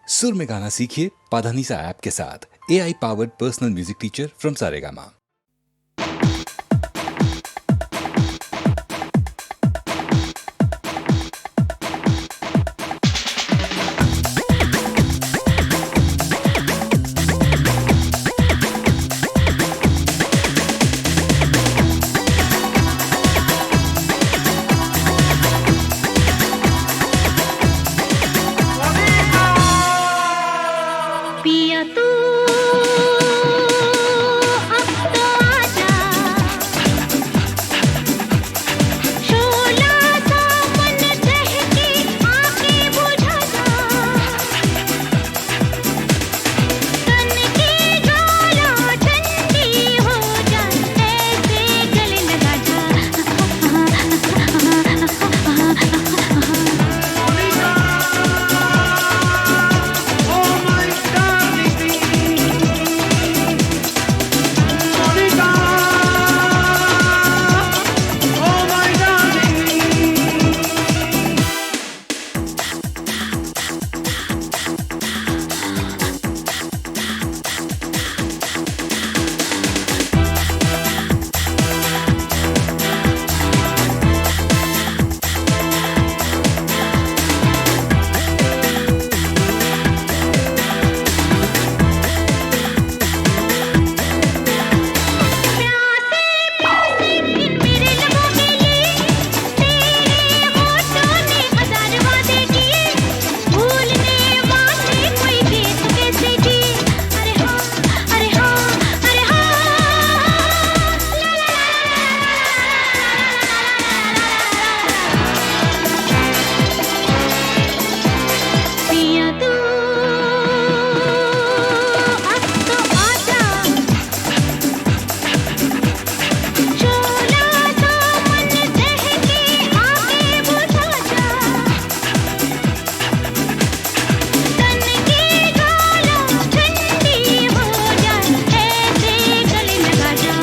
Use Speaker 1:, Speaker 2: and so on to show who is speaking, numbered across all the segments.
Speaker 1: सुर में गाना सीखिए पाधानीसा ऐप के साथ। AI powered personal music teacher from Saregama.
Speaker 2: पिया तू अब तो आजा, शोला सा मन दहके आके बुझा जा, तन की ज्वाला ठंडी हो जाए ऐसे गले लगा जा।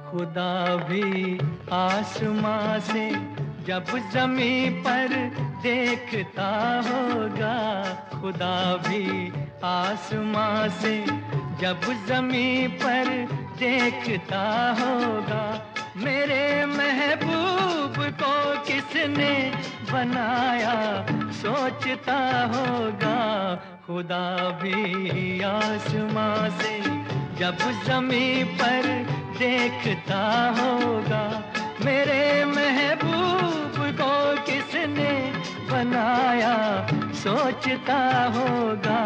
Speaker 3: खुदा भी आसमां से जब ज़मीं पर देखता होगा, खुदा भी आसमां से जब ज़मीं पर देखता होगा। मेरे महबूब को किसने बनाया सोचता होगा। खुदा भी आसमां से जब ज़मीं पर देखता होगा। मेरे महबूब को किसने बनाया सोचता होगा।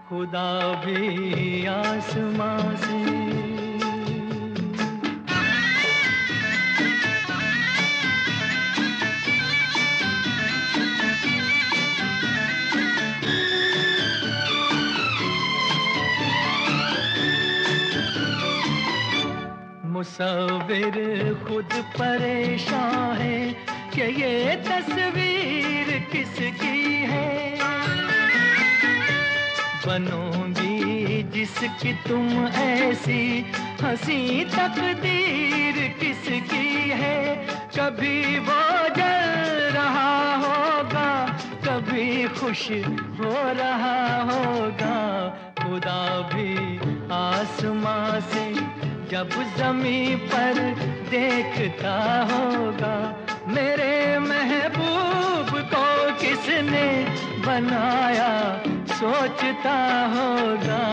Speaker 3: खुदा भी आसमां से। मुसव्विर खुद परेशान है कि ये तस्वीर किसकी है। बनोगी जिसकी तुम ऐसी हंसी तकदीर किसकी है। कभी वो जल रहा होगा, कभी खुश हो रहा होगा। खुदा भी आसमां से जब ज़मीं पर देखता होगा। मेरे महबूब को किसने बनाया सोचता होगा।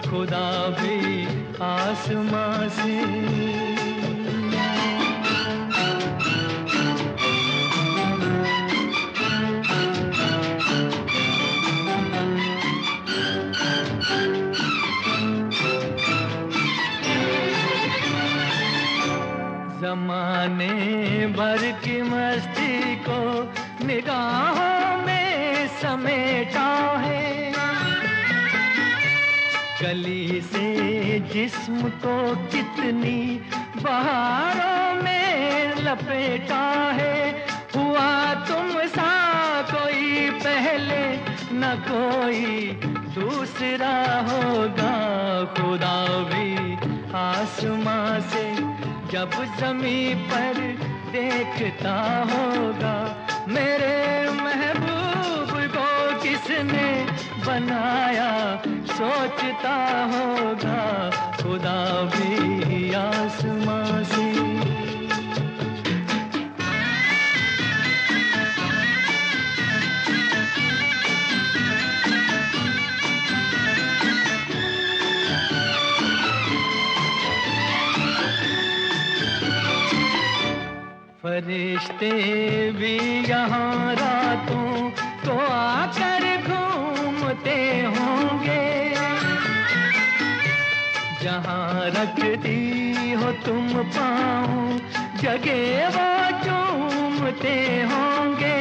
Speaker 3: खुदा भी आसमां से। ज़माने भर की मस्ती को निगाहों में समेटा है। गली से जिस्म को कितनी बहारों में लपेटा है। हुआ तुम सा कोई पहले न कोई दूसरा होगा। खुदा भी आसमां से जब ज़मीं पर देखता होगा। मेरे महबूब को किसने बनाया सोचता होगा। खुदा भी आसमां से। फरिश्ते भी यहाँ रातों को आकर घूमते होंगे। जहाँ रखती हो तुम पाँव जगह वो चूमते होंगे।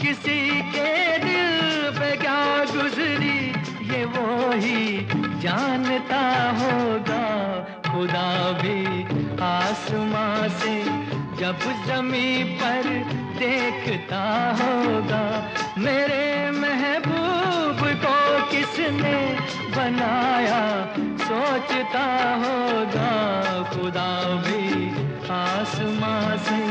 Speaker 3: किसी के दिल पे क्या गुजरी ये वो ही जानता होगा। खुदा भी आसमां से जब ज़मीं पर देखता होगा। मेरे महबूब को किसने बनाया सोचता होगा। खुदा भी आसमां से।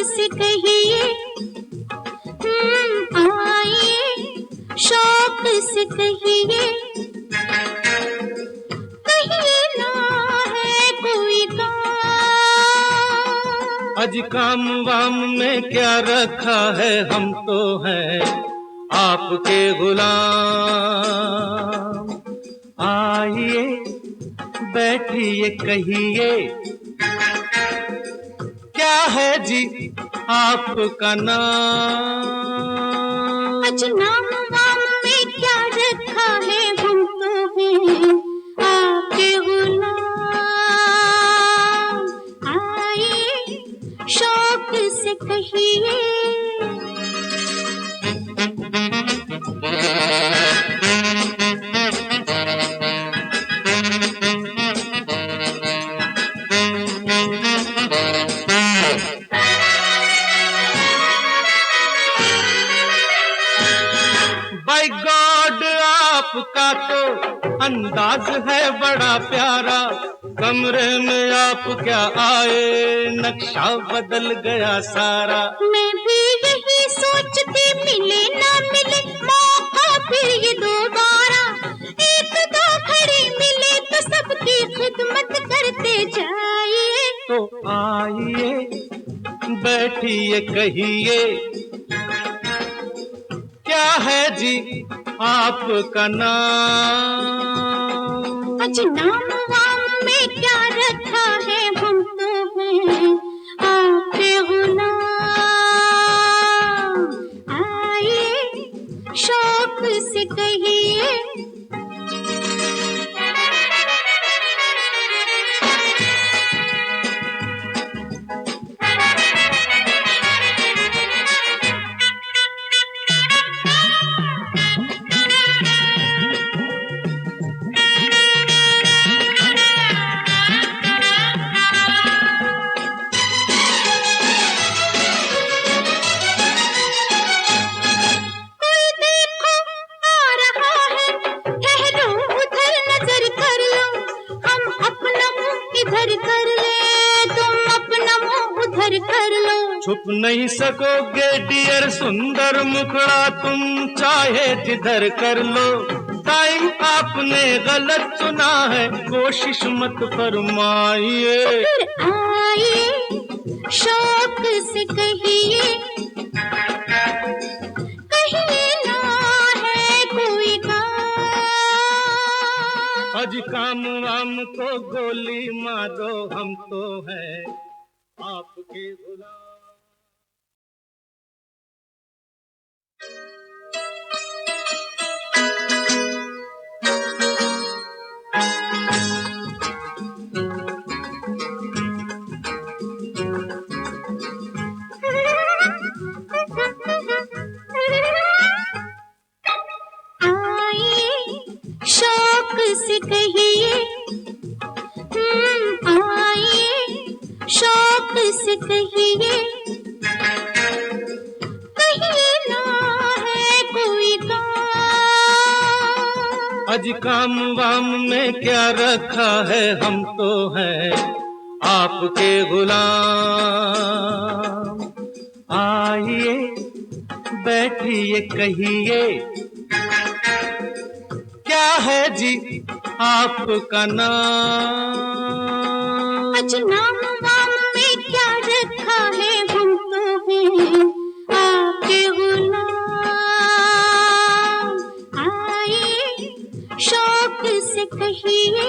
Speaker 2: से कहिए, आइए शौक से कहिए, कहिए ना है कोई काम।
Speaker 3: अज काम वाम में क्या रखा है, हम तो हैं आपके गुलाम। आइए बैठिए कहिए, क्या है जी आपका नाम।
Speaker 2: अज नाम वाम में क्या रखा है, हम तो हैं आपके गुलाम। आइए शौक से कहिए।
Speaker 3: बाय गॉड आपका तो अंदाज है बड़ा प्यारा, कमरे में आप क्या आए नक्शा बदल गया सारा।
Speaker 2: मैं भी यही सोचती, मिले ना मिले मौका फिर ये दोबारा, एक दो घड़ी मिले तो सबकी खिदमत करते जाइए।
Speaker 3: तो आइए बैठिए कहिए, क्या है जी आपका नाम।
Speaker 2: अज नाम वाम में क्या रखा है, हम तो हैं आपके गुलाम। आइए शौक से कहिए।
Speaker 3: छुप नहीं सकोगे डियर सुंदर मुखड़ा, तुम चाहे जिधर कर लो। टाइम आपने गलत चुना है, कोशिश मत फरमाइए।
Speaker 2: फिर आइए शौक से कहिए, कहिए ना है कोई काम।
Speaker 3: आज काम वाम को गोली मारो, हम तो हैं आपके गुलाम।
Speaker 2: शौक से कहिए, आइए शौक से कहिए, कहिए ना है कोई काम।
Speaker 3: आज काम वाम में क्या रखा है, हम तो हैं आपके गुलाम। आइए बैठिए कहिए, क्या है जी आपका नाम।
Speaker 2: अज नाम वाम में क्या रखा है, हम तो हैं आपके गुलाम। आइए शौक से कहिए।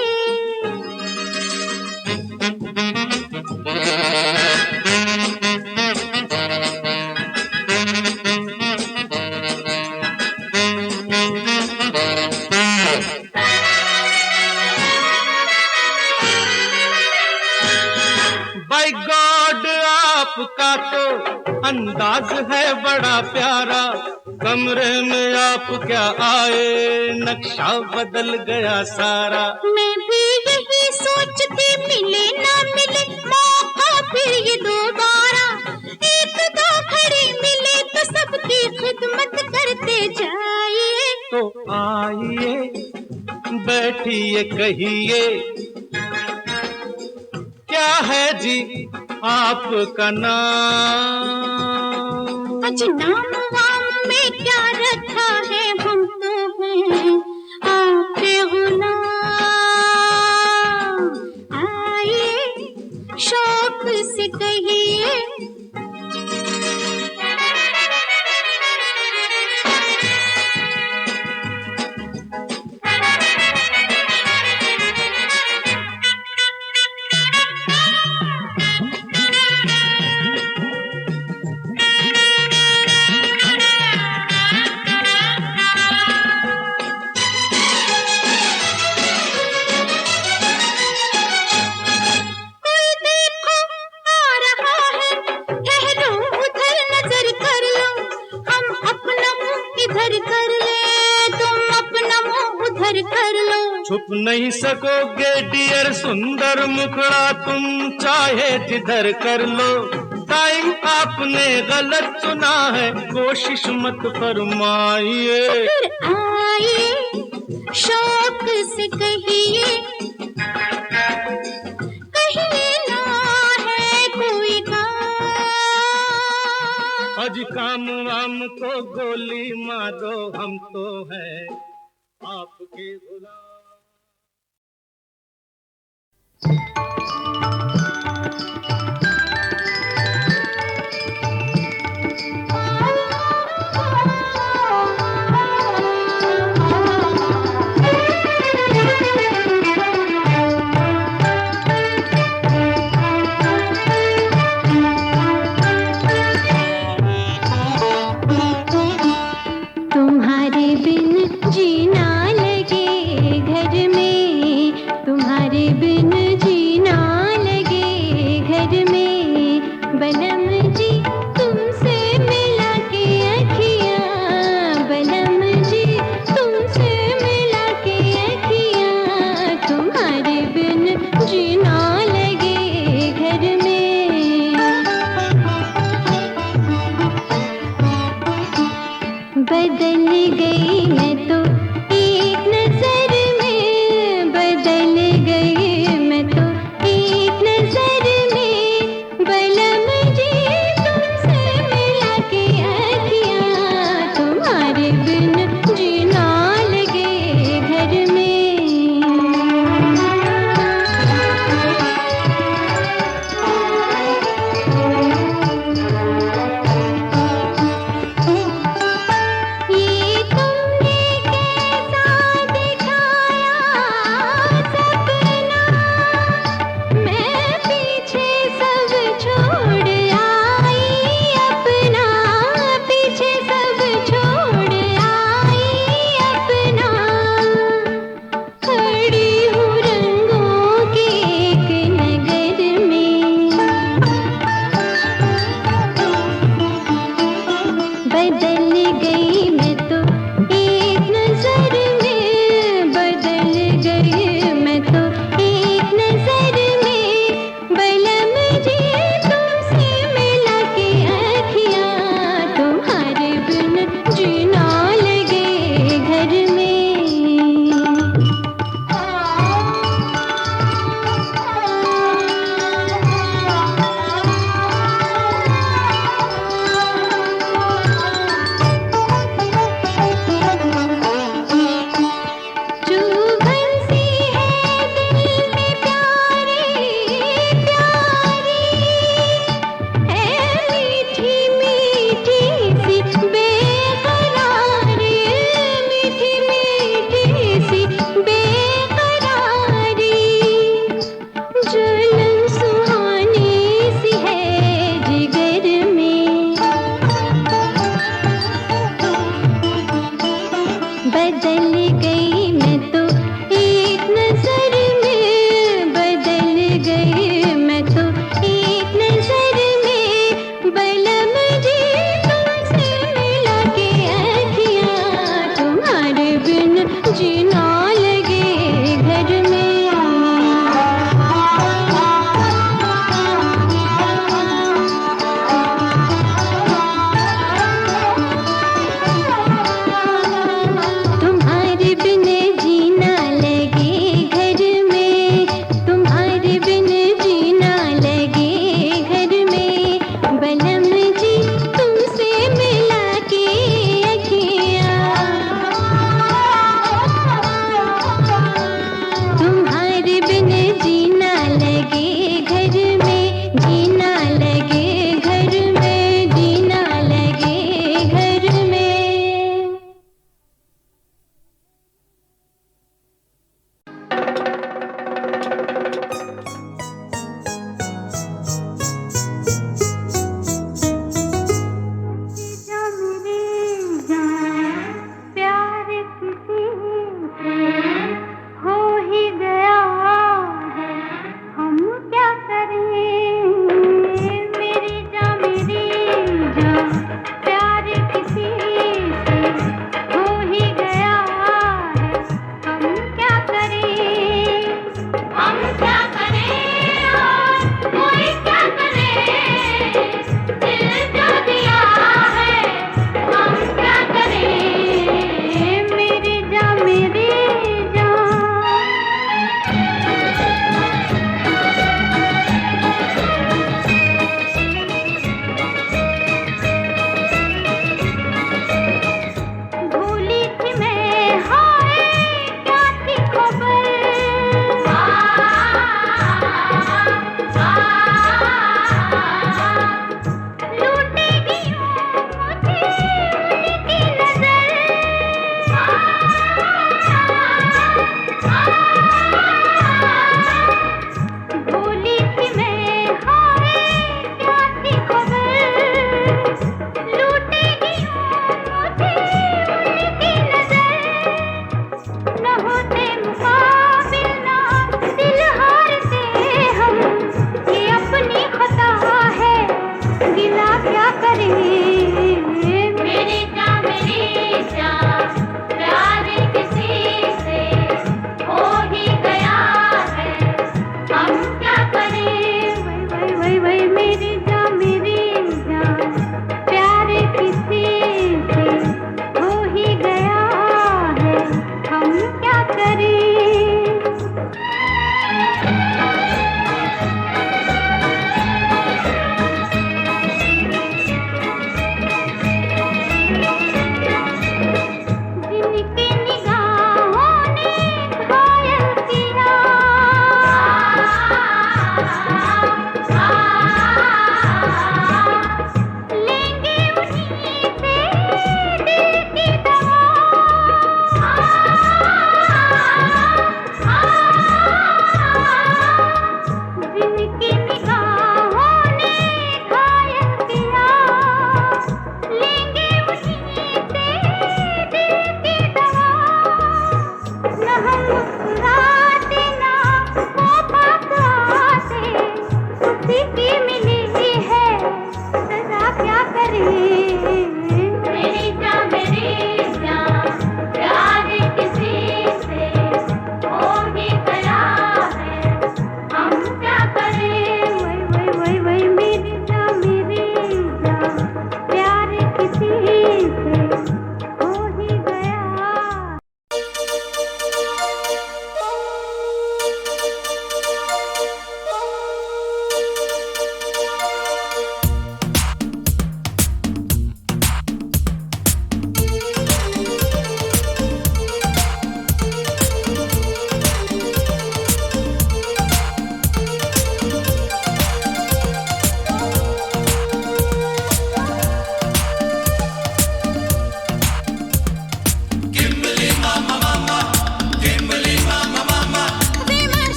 Speaker 3: बाय गॉड आपका तो अंदाज है बड़ा प्यारा, कमरे में आप क्या आए नक्शा बदल गया सारा।
Speaker 2: मैं भी यही सोचती, मिले ना मिले मौका फिर ये दोबारा, एक दो घड़ी मिले तो सबकी खिदमत करते जाइए।
Speaker 3: तो आइए बैठिए कहिए, क्या है जी आपका नाम?
Speaker 2: आज नाम वाम में क्या रखा है, हम तो हैं आपके गुलाम। आइए शौक से कहिए,
Speaker 3: छुप नहीं सकोगे डियर सुंदर मुखड़ा, तुम चाहे जिधर कर लो। टाइम आपने गलत चुना है, कोशिश मत फरमाइए।
Speaker 2: फिर आइए शौक से कहिए, कहिए ना है कोई काम।
Speaker 3: आज काम वाम को गोली मारो, हम तो हैं आपके गुलाम।
Speaker 2: तुम्हारे बिन जीना लगे घर में, तुम्हारे बिन जीना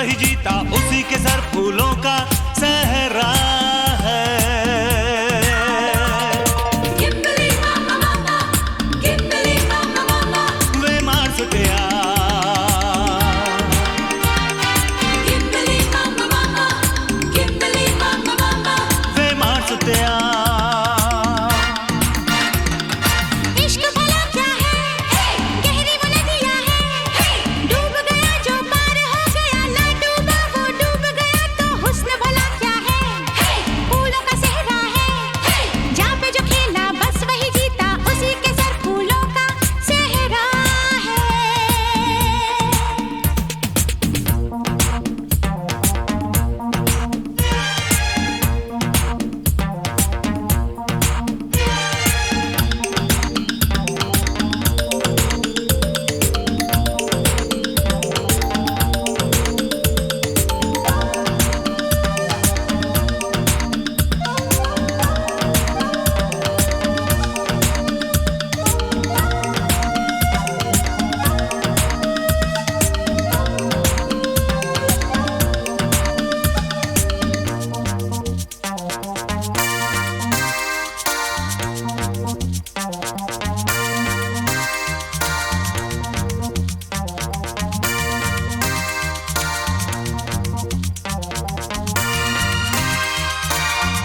Speaker 4: वही जीता, उसी के सर फूलों का सहरा है। वे मार्सटिया, वे मार्सटिया।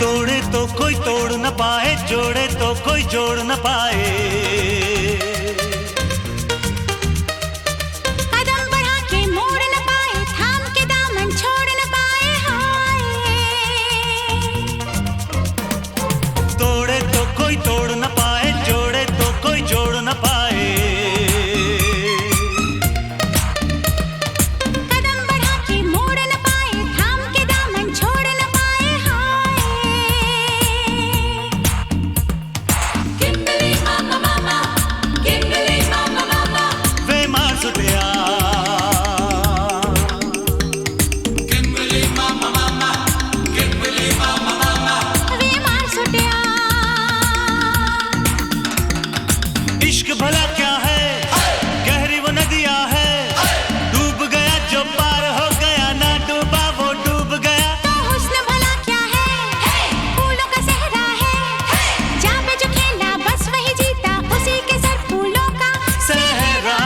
Speaker 4: तोड़े तो कोई तोड़ न पाए, जोड़े तो कोई जोड़ न पाए।
Speaker 2: कदम बढ़ा के मोड़ न पाए, थाम के दामन छोड़ न पाए। हाय
Speaker 4: तोड़े तो कोई तोड़ न पाए, जोड़े तो कोई जोड़ न पाए।
Speaker 2: कदम बढ़ा के मोड़ न पाए, थाम के दामन छोड़ न पाए। हाय किम्बली मामा मामा, किम्बली मामा मामा,
Speaker 4: वे मार्सटिया,
Speaker 2: वे मार्सटिया।
Speaker 4: इश्क भला क्या है, गहरी वो नदियाँ है। डूब गया जो पार हो गया, ना डूबा वो डूब गया।
Speaker 2: तो हुस्न भला क्या है, फूलों का सहरा है। जहाँ पे जो खेला बस वही जीता, उसी के सर फूलों का
Speaker 4: सहरा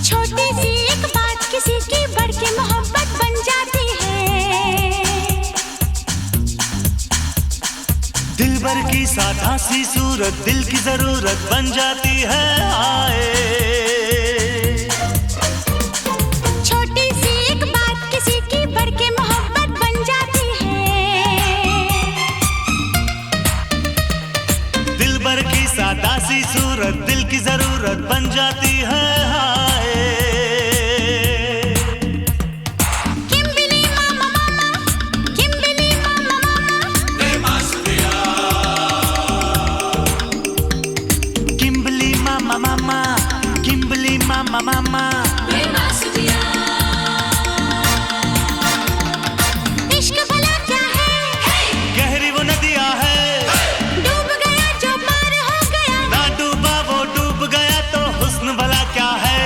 Speaker 2: छोटी सी एक बात किसी की बढ़ के मोहब्बत बन जाती है।
Speaker 4: दिलबर की सादा सी सूरत दिल की जरूरत बन जाती है। आए
Speaker 2: छोटी सी एक बात किसी की बढ़ के मोहब्बत बन जाती है।
Speaker 4: दिलबर की सादा सी सूरत दिल की जरूरत बन जाती है। हाय
Speaker 2: किम्बली मामा मामा, किम्बली मामा मामा,
Speaker 4: किम्बली मामा मामा, किम्बली मामा मामा।
Speaker 2: इश्क भला क्या है,
Speaker 4: गहरी वो नदियाँ है।
Speaker 2: डूब गया जो पार हो गया,
Speaker 4: ना डूबा वो डूब गया। तो हुस्न भला क्या है,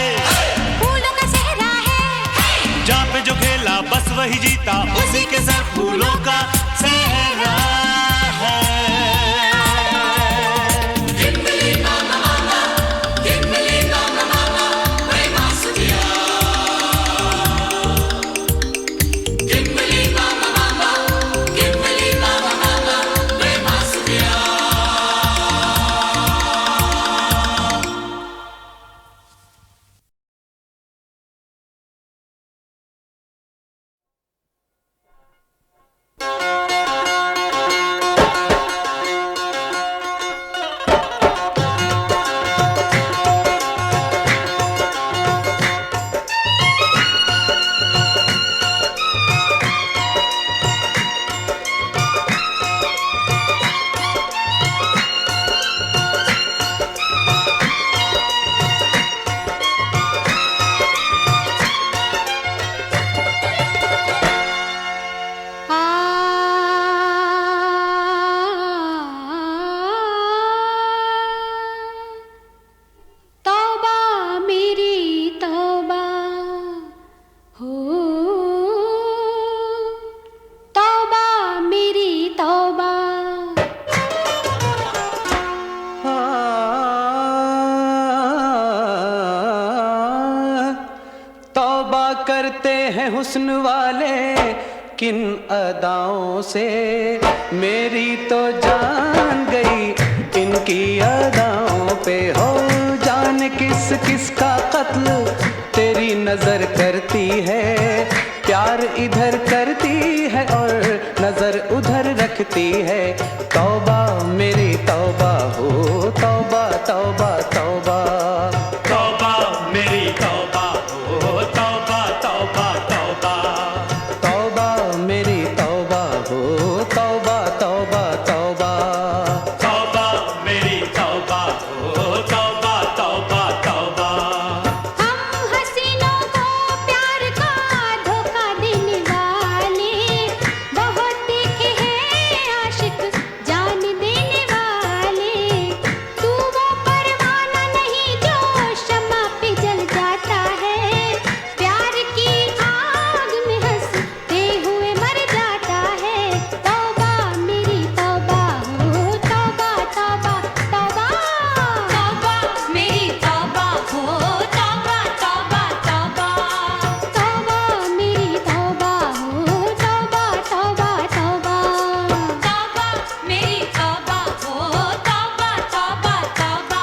Speaker 2: फूलों का सहरा है।
Speaker 4: जहाँ पे जो खेला बस वही जीता, उसी के सर फूलों का सहरा है।
Speaker 5: करते हैं हुस्न वाले किन अदाओं से, मेरी तो जान गई इनकी अदाओं पे। हो जान किस किस का कत्ल तेरी नजर करती है, प्यार इधर करती है और नजर उधर रखती है। तौबा मेरी तौबा हो, तौबा तौबा तौबा,
Speaker 4: तौबा मेरी तौबा हो, तौबा तौबा तौबा,
Speaker 5: तौबा मेरी तौबा हो, तौबा तौबा तौबा,
Speaker 4: तौबा मेरी तौबा हो, तौबा तौबा तौबा।
Speaker 2: हम हसीनों को प्यार का धोखा देने वाले बहुत देखे हैं आशिक जान देने वाले। तू वो परवाना नहीं जो शम्मा पे जल जाता है, प्यार की आग में हंसते हुए मर जाता है। तौबा मेरी तौबा हो, तौबा तौबा तौबा, तौबा मेरी तौबा हो, तौबा तौबा तौबा, तौबा मेरी तौबा हो, तौबा तौबा तौबा, तौबा मेरी तौबा हो, तौबा तौबा तौबा।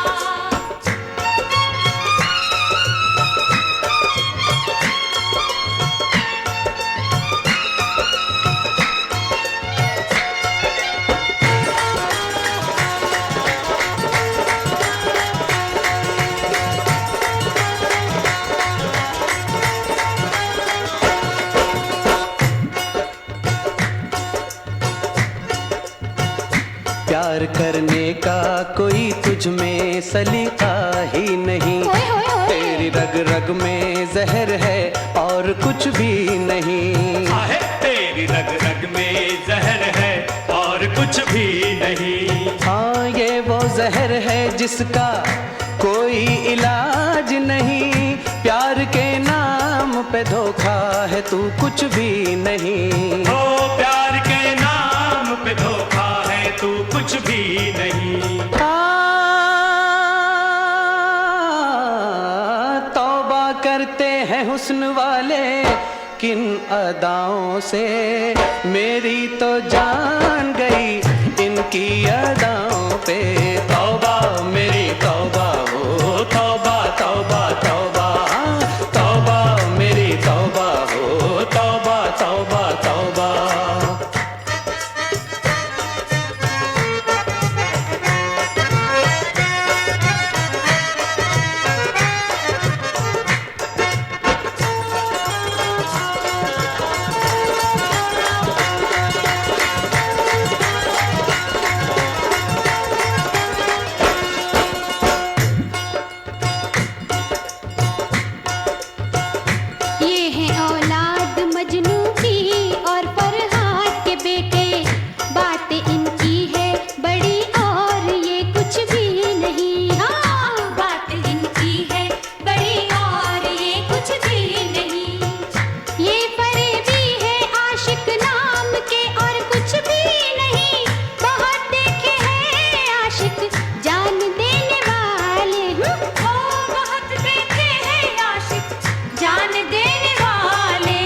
Speaker 5: प्यार करने का कोई तुझ में सलीका ही नहीं।
Speaker 2: होए होए होए।
Speaker 5: तेरी रग रग में जहर है और कुछ भी नहीं।
Speaker 4: आहे तेरी रग रग में जहर है और कुछ भी नहीं।
Speaker 5: हाँ ये वो जहर है जिसका कोई इलाज नहीं। प्यार के नाम पे धोखा है तू कुछ भी नहीं।
Speaker 4: ओ प्यार के नाम पे धोखा है तू कुछ भी नहीं।
Speaker 5: तौबा करते हैं हुस्न वाले किन अदाओं से, मेरी तो जान गई इनकी अदाओं पे। तौबा मेरी तौबा हो, तौबा तौबा तौबा, तौबा मेरी तौबा हो, तौबा तौबा तौबा।
Speaker 2: ये है औलाद मजनू की और फरहाद के बेटे, बातें इनकी है बड़ी और ये कुछ भी नहीं। हाँ बात इनकी है बड़ी और ये कुछ भी नहीं। ये फरेबी है आशिक नाम के और कुछ भी नहीं। बहुत देखे हैं आशिक जान देने वाले, ओ बहुत देखे हैं आशिक जान देने वाले।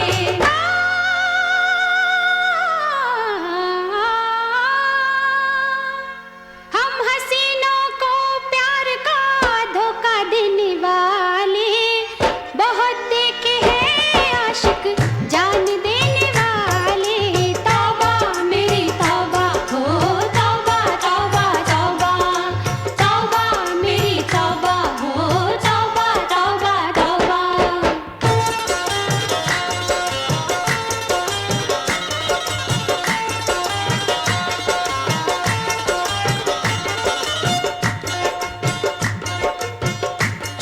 Speaker 2: हम हसीनों को प्यार का धोखा देने वाले बहुत देखे हैं आशिक जान देने वाले। तौबा मेरी तौबा हो, तौबा तौबा तौबा, तौबा मेरी तौबा हो, तौबा तौबा तौबा।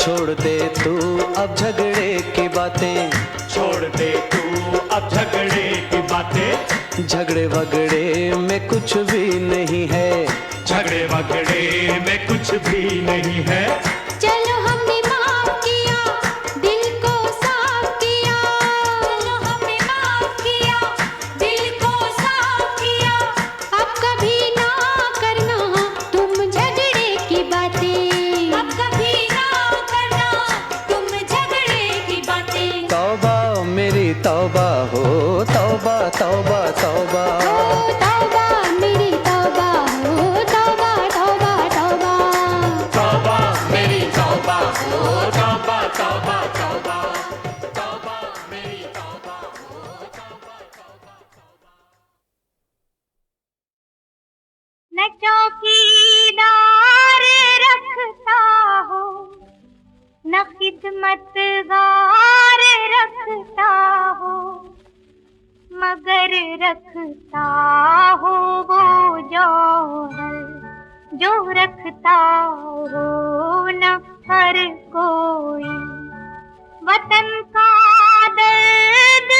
Speaker 5: छोड़ दे तू अब झगड़े की बातें,
Speaker 4: छोड़ दे तू अब झगड़े की बातें।
Speaker 5: झगड़े वगड़े में कुछ भी नहीं है।
Speaker 4: झगड़े वगड़े में कुछ भी नहीं है।
Speaker 2: चलो हमने माफ किया, दिल को साफ किया। चलो हमने माफ किया, दिल को साफ किया। अब कभी ना करना तुम झगड़े की बातें। अब कभी ना करना तुम झगड़े की बातें।
Speaker 5: तौबा मेरी तौबा हो तौबा तौबा तौबा।
Speaker 2: ओ तौबा मेरी तौबा हो तौबा तौबा तौबा।
Speaker 4: तौबा मेरी तौबा हो तौबा तौबा तौबा। तौबा मेरी तौबा हो तौबा तौबा तौबा।
Speaker 2: न चौकीदार रखता हो न खिदमतगार रखता हो, मगर रखता हो वो जौहर जो रखता हो न हर कोई। वतन का दर्द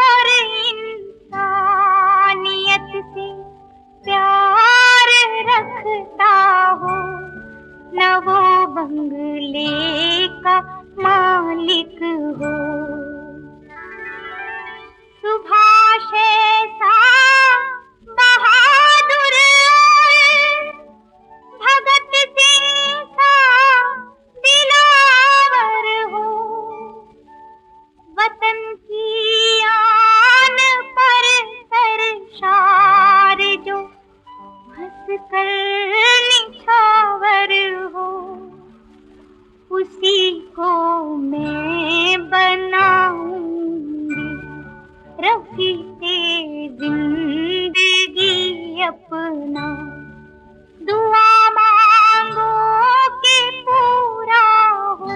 Speaker 2: और इंसानियत से प्यार रखता हो, न वो बंगले का मालिक हो। सुभाष ऐसा बहादुर और भगत सिंह सा दिलावर हो, वतन की आन पर सरशार जो हंस कर निछावर हो, उसी को मैं बनाऊंगी रफीके जिंदगी अपना। दुआ मांगो कि पूरा हो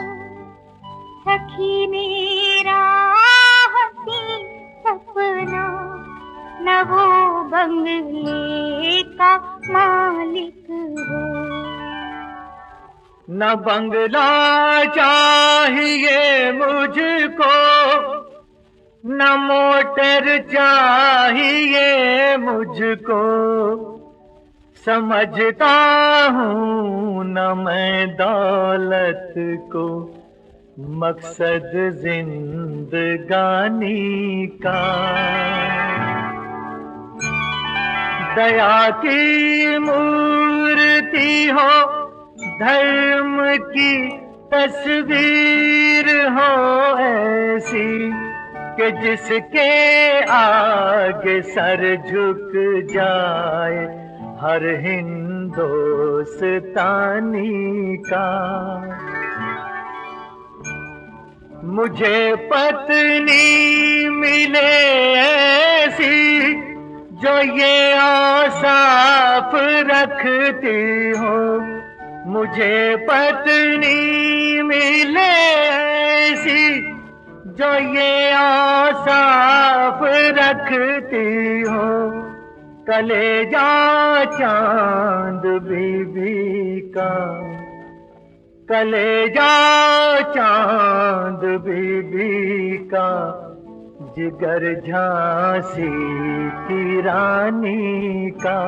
Speaker 2: सखी मेरा हसीन सपना, न वो बंगले का मालिक हो।
Speaker 3: न बंगला चाहिए मुझको, न मोटर चाहिए मुझको, समझता हूँ न मैं दौलत को मकसद जिंदगानी का। दया की मूर्ति हो, धर्म की तस्वीर हो ऐसी कि जिसके आगे सर झुक जाए हर हिंदुस्तानी का। मुझे पत्नी मिले ऐसी जो ये औसाफ रखती हो, मुझे पत्नी मिले ऐसी जो ये औसाफ रखती हो। कलेजा चांद बीबी का, कलेजा चांद बीबी का, जिगर झांसी की रानी का।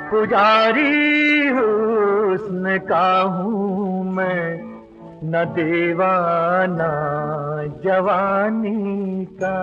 Speaker 3: पुजारी हुस्न का हूँ मैं, न दीवाना जवानी का।